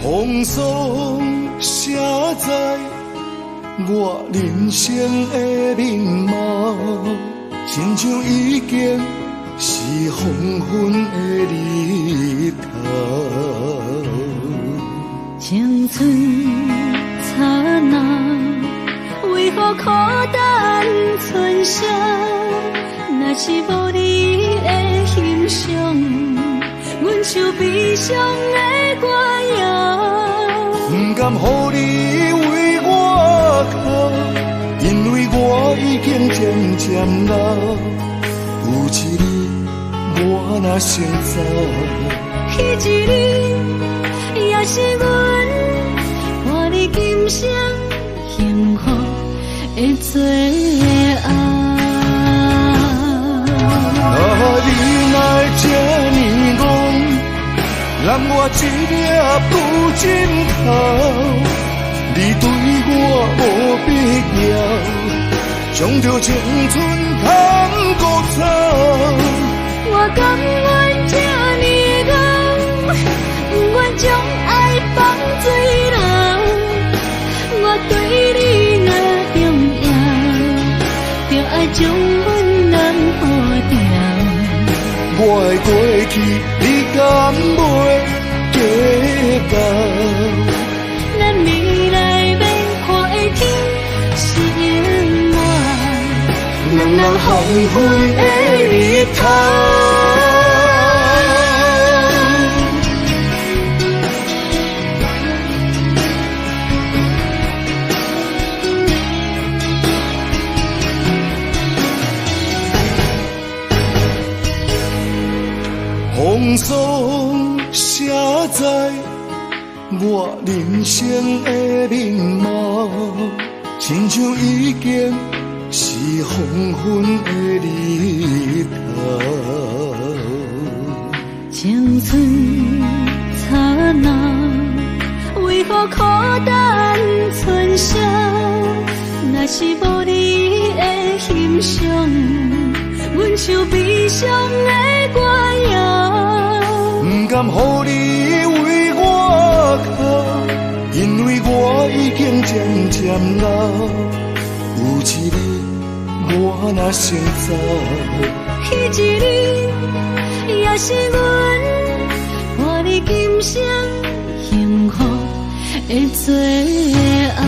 C: 风霜写在我人生的面貌，亲像已经是黄昏的日头。
B: 青春刹那，为何孤单存剩？若是无你的欣赏，阮像悲伤的歌谣。
C: 不甘予你为我哭，因为我已经渐渐老。有一日我若先走，
B: 彼一日也是阮伴你今生幸福的最后。
C: 你若这呢戆，揽我一粒不尽头，你对我无必要，将着青春通搁走。
B: 我甘愿这呢戆，不愿将爱放水流。我对你若重要，就爱将阮人护掉。
C: 我的过去，你敢袂计较？
B: 咱未来要看的天是永远，人人黄昏的日头。风霜写在我人生的面貌，亲像已经是黄昏的日头。青春刹那，为何孤单存剩？若是无你的欣赏，阮像悲伤的歌谣。
C: 不甘予你为我哭，因为我已经渐渐老。有一日我若先走，
B: 彼一日也是阮伴你今生幸福的最后。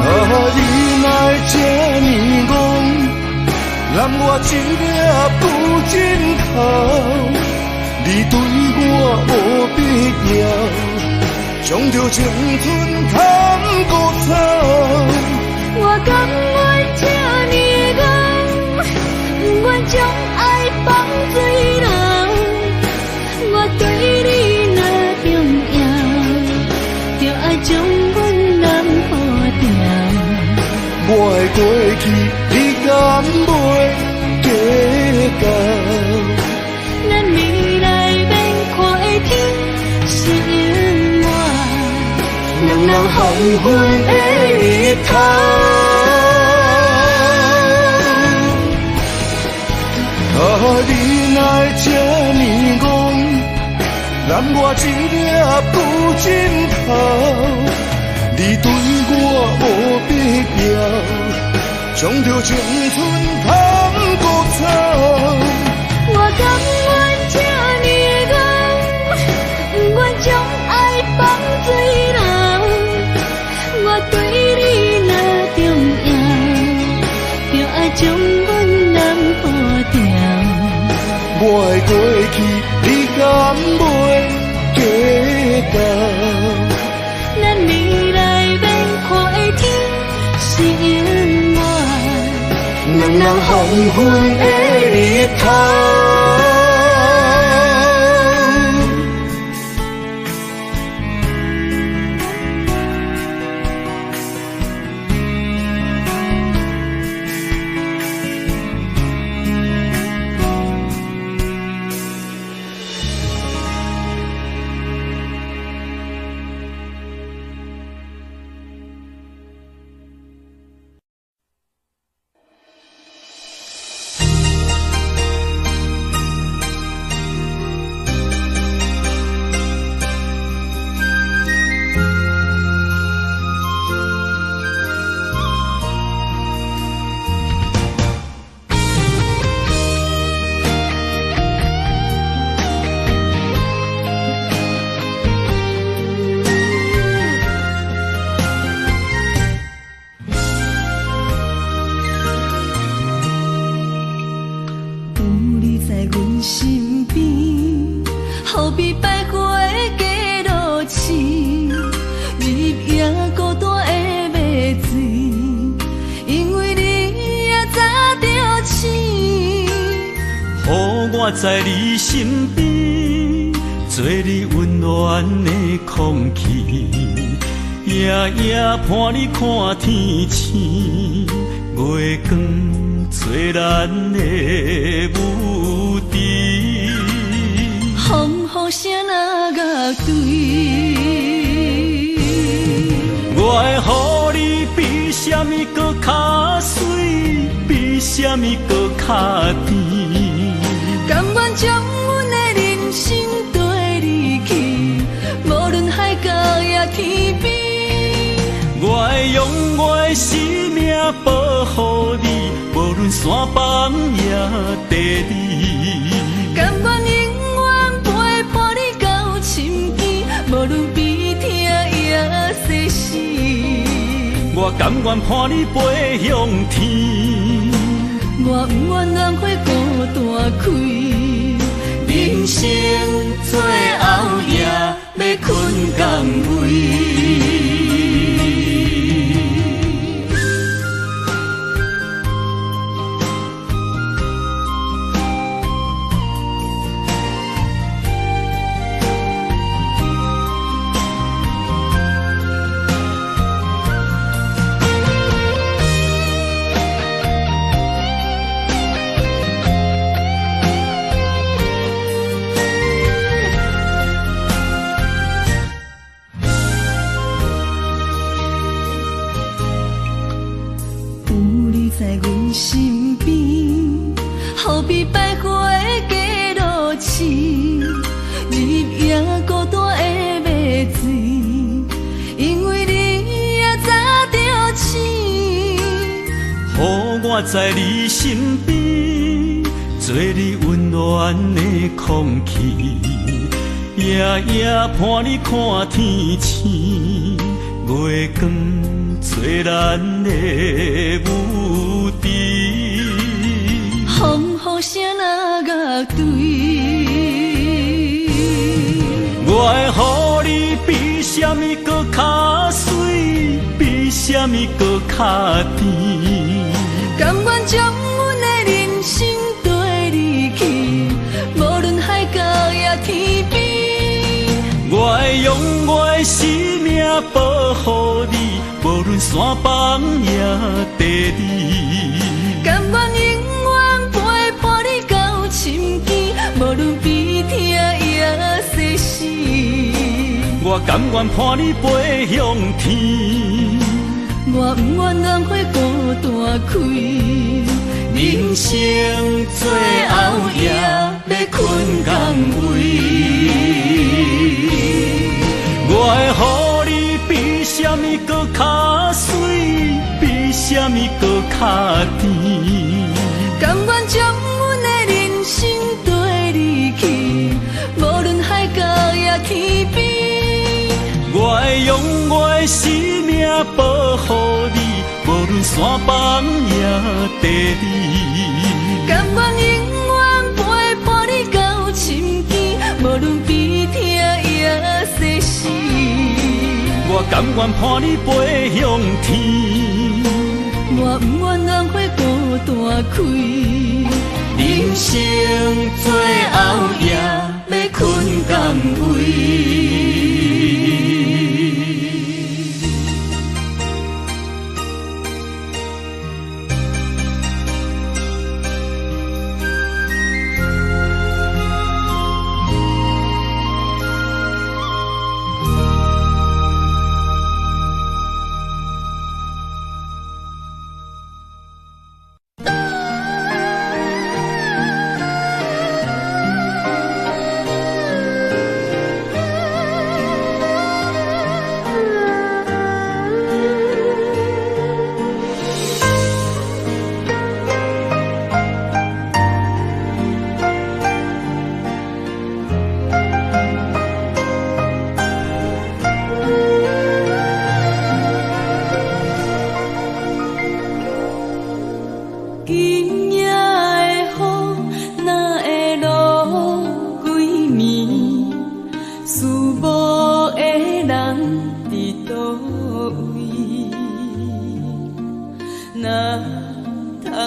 C: 你若这呢戆，揽我一粒不尽头，你对我无必要，将着青春通搁走。
B: 我甘愿这呢戆，不愿将爱放水流。我对你若重要，就爱将阮人护掉。
C: 我的过去，你敢袂计较？
B: 咱未来要看的天是永远，人人黄昏的日头。
C: 你若这呢戆，揽我一粒不尽头，你对我无必要，将着青春通搁走。
B: 我甘愿这呢戆，不愿将爱放水流。我对你若重要，就爱将阮人护掉。
C: 我的过去，你敢袂计较？
B: 咱未来要看的天是永远，人人黄昏的日头。比百花的街路痴，日夜孤单的迷醉，因为你也早就醒。
A: 予我在你身边，做你温暖的空气，夜夜伴你看天星，月光做咱的舞池。
B: 风雨声哪甲对？
A: 我会予你比什么搁较水，比什么搁较甜。
B: 甘愿将阮的人生跟你去，无论海角也天边。
A: 我会用我的生命保护你，无论山崩也地理。
B: 甘愿永远陪伴你到深更，无论悲痛也世事。
A: 我甘愿伴你飞向天，
B: 我不愿浪费孤单开。人生最后夜要困港位。在阮身边，好比百花的街路痴，日夜孤单的迷醉，因为你也早就醒。
A: 予我在你身边，做你温暖的空气，夜夜伴你看天星，月光做咱的舞池。
B: 风雨声哪甲对？
A: 我会予你比什么搁较水，比什么搁较甜。
B: 甘愿将阮的人生跟你去，无论海角也天边。
A: 我会用我的生命保护你，无论山崩也地理。
B: 甘愿永远陪伴你到深更，无论悲痛也世事。
A: 我甘愿伴你飞向天，
B: 我不愿浪费孤单开。人生最后夜要困港位。
A: 我会予你比什么搁较水，比什么搁较甜。
B: 甘愿将阮的人生跟你去，无论海角也天边。
A: 我会用我的生命保护你，无论山崩也地理。
B: 甘愿永远陪伴你到深更，无论悲痛也世事。
A: 我甘愿伴你飞向天，
B: 我不愿浪费孤单开。人生最后夜要困港位。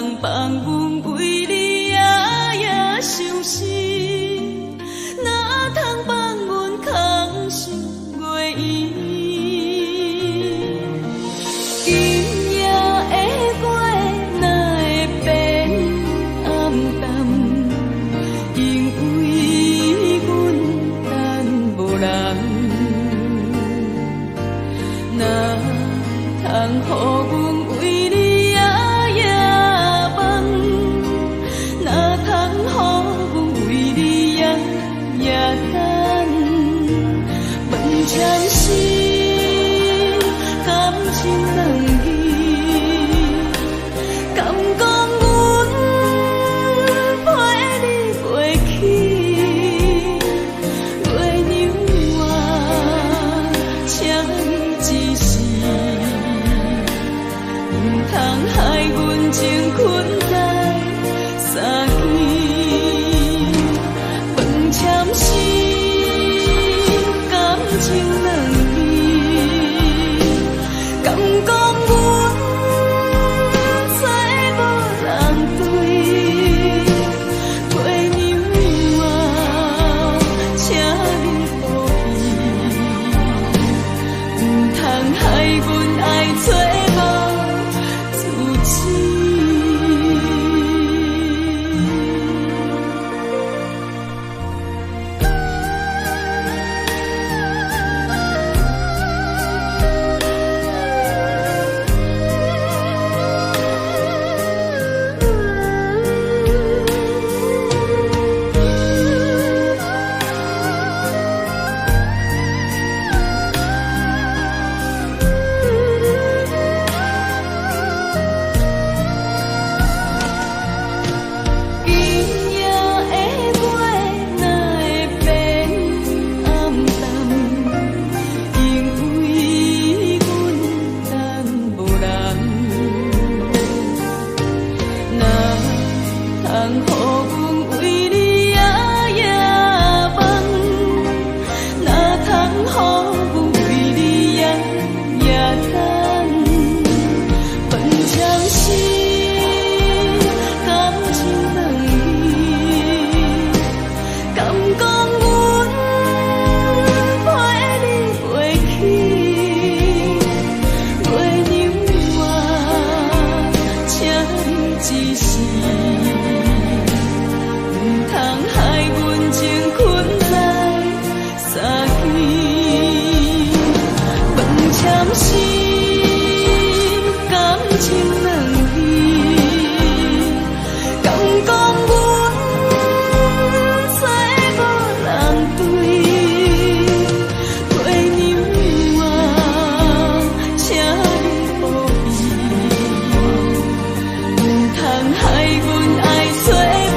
B: 通放阮为你夜夜伤心，哪通放阮空想月圆。今夜的月哪会变暗淡？因为阮等无人，哪通予阮为你夜夜梦？哪通予阮为你夜夜等？问将心，感情两意，敢讲阮陪你陪去？月娘啊，请你一时，唔通害阮情困在三更。饭签心，感情两意，敢讲阮找无人对？月娘啊，请你保庇，唔通害阮爱找无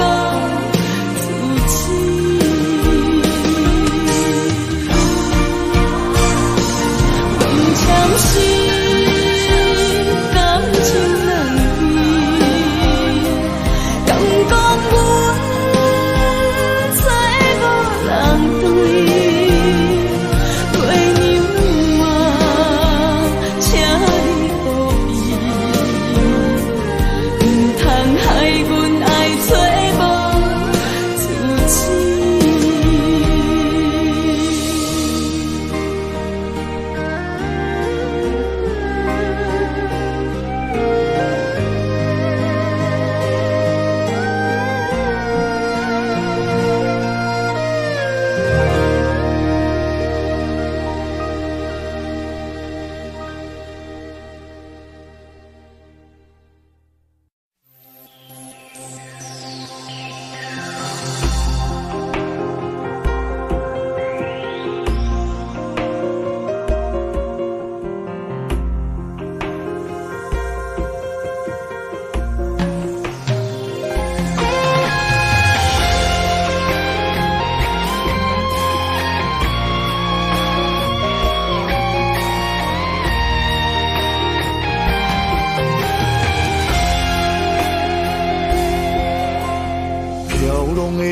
B: 自知。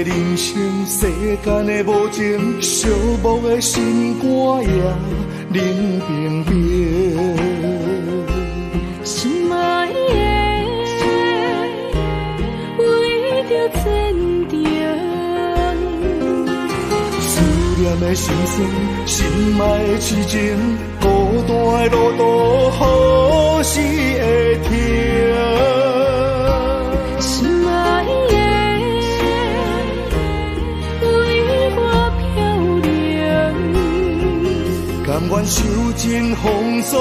C: 人生世间的无情，寂寞的心肝也冷冰冰。
B: 心爱的，
C: 的心酸，心爱的痴情，孤单的路途，何时会停？
B: 心爱的，为我漂流，
C: 甘愿受尽风霜。